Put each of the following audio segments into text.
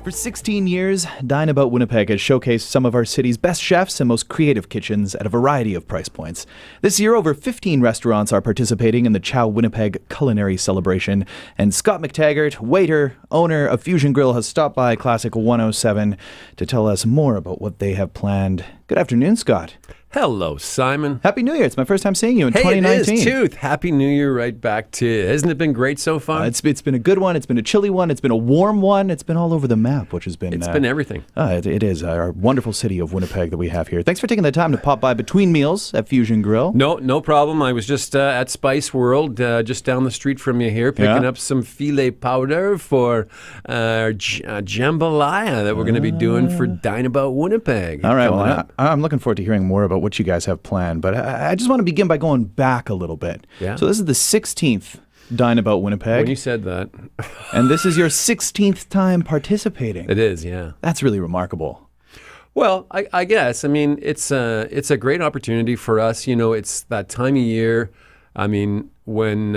For 16 years, Dine Winnipeg has showcased some of our city's best chefs and most creative kitchens at a variety of price points. This year, over 15 restaurants are participating in the Ciao Winnipeg culinary celebration, and Scot McTaggart, waiter, owner of Fusion Grill, has stopped by Classic 107 to tell us more about what they have planned. Good afternoon, Scot. Hello, Simon. Happy New Year. It's my first time seeing you in Hey, 2019. it is too. Happy New Year right back to you. Hasn't it been great so far? It's been a good one. It's been a chilly one. It's been a warm one. It's been all over the map, which has been... It's been everything. It is our wonderful city of Winnipeg that we have here. Thanks for taking the time to pop by between meals at Fusion Grill. No problem. I was just at Spice World, just down the street from you here, picking up some filet powder for jambalaya that we're going to be doing for Dine Winnipeg. All right. Well, I'm looking forward to hearing more about what you guys have planned, but I just want to begin by going back a little bit. Yeah. So this is the 16th Dine Winnipeg. When you said that. And this is your 16th time participating. It is, yeah. That's really remarkable. Well, I guess. I mean, it's a great opportunity for us. You know, it's that time of year, I mean, when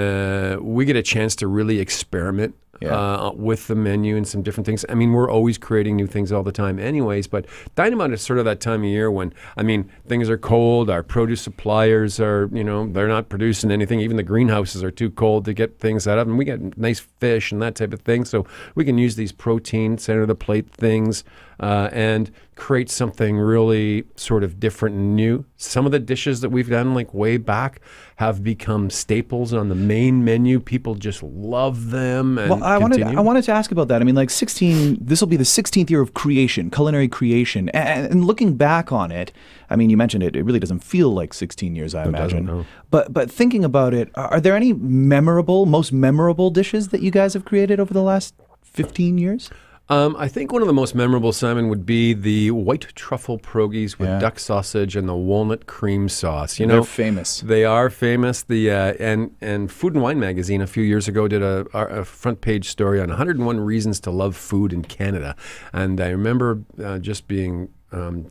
we get a chance to really experiment with the menu and some different things. I mean, we're always creating new things all the time anyways, but Dynamite is sort of that time of year when, I mean, things are cold, our produce suppliers are, you know, they're not producing anything. Even the greenhouses are too cold to get things out of, and we get nice fish and that type of thing, so we can use these protein, center of the plate things and create something really sort of different and new. Some of the dishes that we've done like way back have become staples on the main menu. People just love them. And well, I wanted to ask about that. I mean, like 16, this will be the 16th year of creation, culinary creation. And looking back on it, I mean, you mentioned it really doesn't feel like 16 years, I imagine. No. But thinking about it, are there any most memorable dishes that you guys have created over the last 15 years? I think one of the most memorable, Simon, would be the white truffle pierogies with duck sausage and the walnut cream sauce. You know, they're famous. They are famous. The and Food and Wine magazine a few years ago did a front page story on 101 reasons to love food in Canada, and I remember just being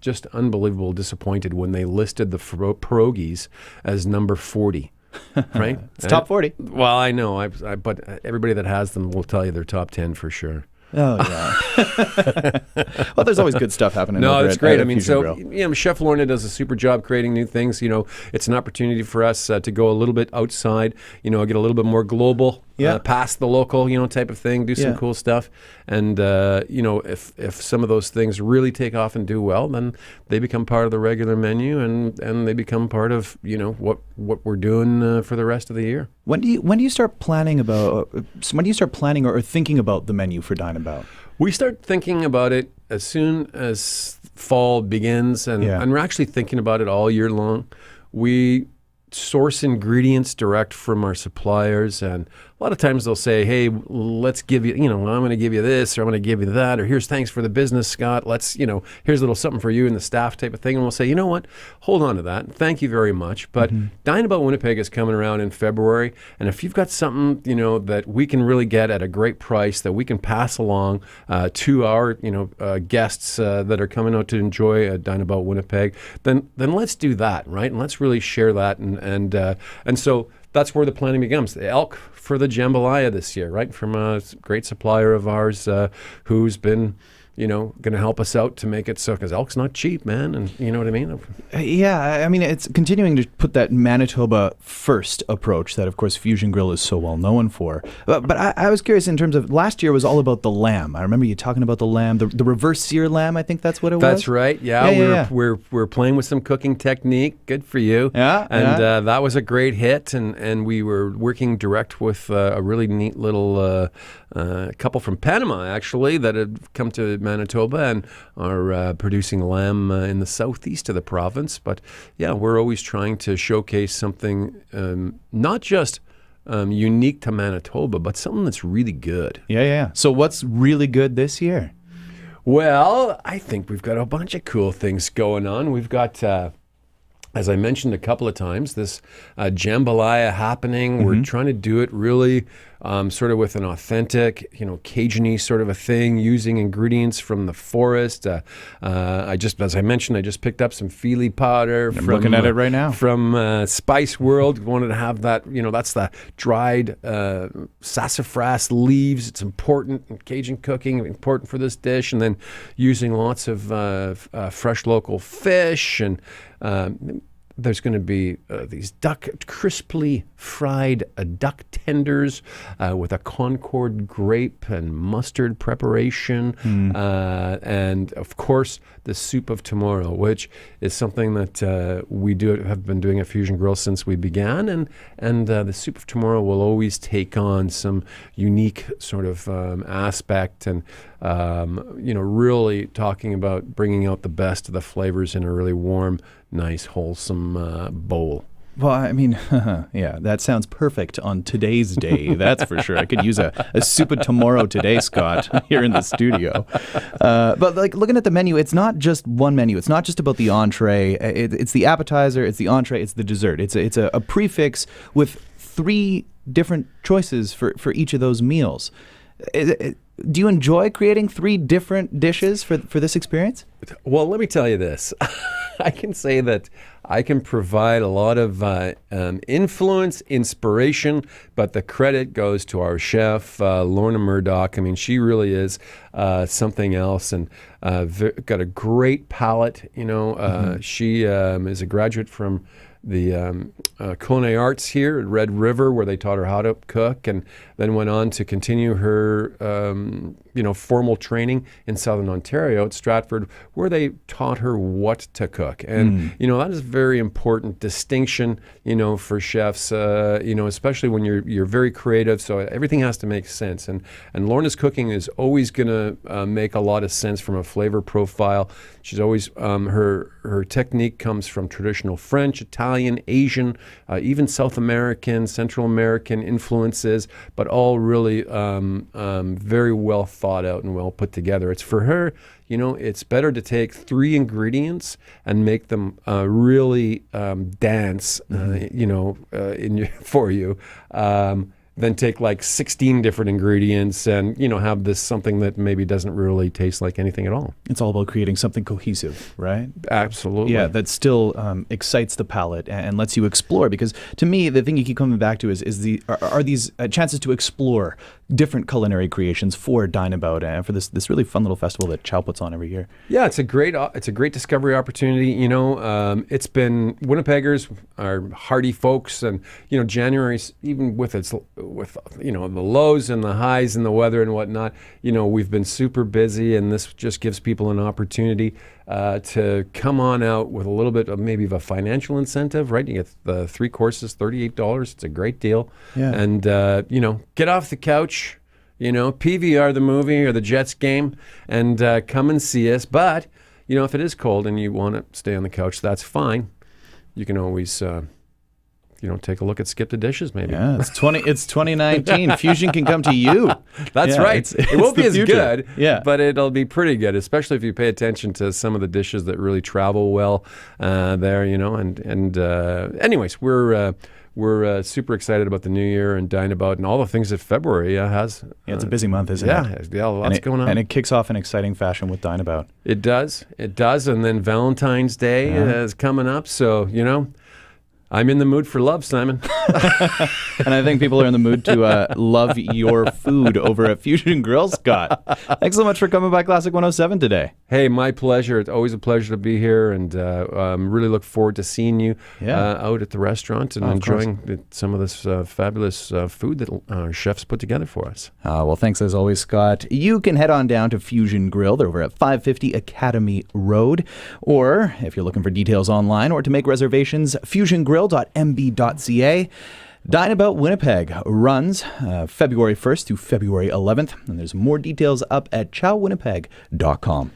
just unbelievable disappointed when they listed the pierogies as number 40. Right? It's top 40. Well, I know, but everybody that has them will tell you they're top 10 for sure. Oh, yeah. Well, there's always good stuff happening. No, that's great. I mean, Fusion so, Grill. you know, Chef Lorna does a super job creating new things. You know, it's an opportunity for us to go a little bit outside, you know, get a little bit more global, past the local, you know, type of thing, do some cool stuff. And, you know, if some of those things really take off and do well, then they become part of the regular menu and they become part of, you know, what we're doing for the rest of the year. When do you start planning or thinking about the menu for Dine About? We start thinking about it as soon as fall begins, and we're actually thinking about it all year long. We source ingredients direct from our suppliers, and a lot of times they'll say, hey, let's give you, you know, I'm going to give you this, or I'm going to give you that, or here's thanks for the business, Scott. Let's, you know, here's a little something for you and the staff type of thing. And we'll say, you know what, hold on to that. Thank you very much. But Dine About Winnipeg is coming around in February. And if you've got something, you know, that we can really get at a great price that we can pass along to our, you know, guests that are coming out to enjoy Dine About Winnipeg, then let's do that, right? And let's really share that. And so that's where the planning becomes. The elk for the jambalaya this year, right? From a great supplier of ours who's been, you know, going to help us out to make it so, because elk's not cheap, man. And you know what I mean? Yeah, I mean, it's continuing to put that Manitoba first approach that, of course, Fusion Grill is so well known for. But I was curious in terms of, last year was all about the lamb. I remember you talking about the lamb, the reverse sear lamb, I think that's what it was. That's right. Yeah, we're playing with some cooking technique. Good for you. Yeah. And that was a great hit. And we were working direct with a really neat little couple from Panama, actually, that had come to Manitoba and are producing lamb in the southeast of the province. But yeah, we're always trying to showcase something not just unique to Manitoba, but something that's really good. Yeah. So what's really good this year? Well, I think we've got a bunch of cool things going on. We've got, as I mentioned a couple of times, this jambalaya happening. We're trying to do it really sort of with an authentic, Cajun-y sort of a thing, using ingredients from the forest. As I mentioned, I just picked up some Feely powder. I'm looking at it right now. From Spice World. Wanted to have that, that's the dried sassafras leaves. It's important in Cajun cooking, important for this dish. And then using lots of fresh local fish, and there's going to be these crisply fried duck tenders with a Concord grape and mustard preparation. And, of course, the soup of tomorrow, which is something that we have been doing at Fusion Grill since we began. And the soup of tomorrow will always take on some unique sort of aspect, and, really talking about bringing out the best of the flavors in a really warm, nice, wholesome bowl. Well, I mean, yeah, that sounds perfect on today's day. That's for sure. I could use a soup of tomorrow today, Scott, here in the studio. But like looking at the menu, it's not just one menu. It's not just about the entree. It's the appetizer, it's the entree, it's the dessert. It's a prefix with 3 different choices for each of those meals. Do you enjoy creating 3 different dishes for this experience? Well, let me tell you this. I can say that I can provide a lot of influence, inspiration, but the credit goes to our chef, Lorna Murdoch. I mean, she really is something else, and got a great palate. She is a graduate from the culinary arts here at Red River, where they taught her how to cook, and then went on to continue her formal training in Southern Ontario at Stratford, where they taught her what to cook. And that is a very important distinction for chefs, especially when you're very creative, so everything has to make sense. And Lorna's cooking is always going to make a lot of sense from a flavor profile. She's always her technique comes from traditional French, Italian, Asian, even South American, Central American influences, but all really very well thought out and well put together. It's for her, it's better to take 3 ingredients and make them really dance, for you. Then take like 16 different ingredients and, have this something that maybe doesn't really taste like anything at all. It's all about creating something cohesive, right? Absolutely. Yeah, that still excites the palate and lets you explore. Because to me, the thing you keep coming back to is these chances to explore different culinary creations for Dine About and for this really fun little festival that Ciao puts on every year. Yeah, it's a great discovery opportunity. It's been Winnipeggers are hardy folks, and January's, even with the lows and the highs and the weather and whatnot, we've been super busy, and this just gives people an opportunity to come on out with a little bit of maybe of a financial incentive, right? You get the 3 courses, $38. It's a great deal. Yeah. And, get off the couch, PVR the movie or the Jets game, and come and see us. But, if it is cold and you want to stay on the couch, that's fine. You can always... take a look at Skip the Dishes, maybe. Yeah, it's 2019. Fusion can come to you. That's right. It won't be as good, yeah, but it'll be pretty good, especially if you pay attention to some of the dishes that really travel well there, anyways, we're super excited about the new year and Dine About and all the things that February has. Yeah, it's a busy month, isn't it? Yeah, lots going on. And it kicks off in exciting fashion with Dine About. It does. And then Valentine's Day is coming up, so, I'm in the mood for love, Simon. And I think people are in the mood to love your food over at Fusion Grill, Scott. Thanks so much for coming by Classic 107 today. Hey, my pleasure. It's always a pleasure to be here, and really look forward to seeing you out at the restaurant and enjoying some of this fabulous food that our chefs put together for us. Well, thanks as always, Scott. You can head on down to Fusion Grill. They're over at 550 Academy Road. Or, if you're looking for details online or to make reservations, fusiongrill.mb.ca. Dine About Winnipeg runs February 1st through February 11th, and there's more details up at ciaowinnipeg.com.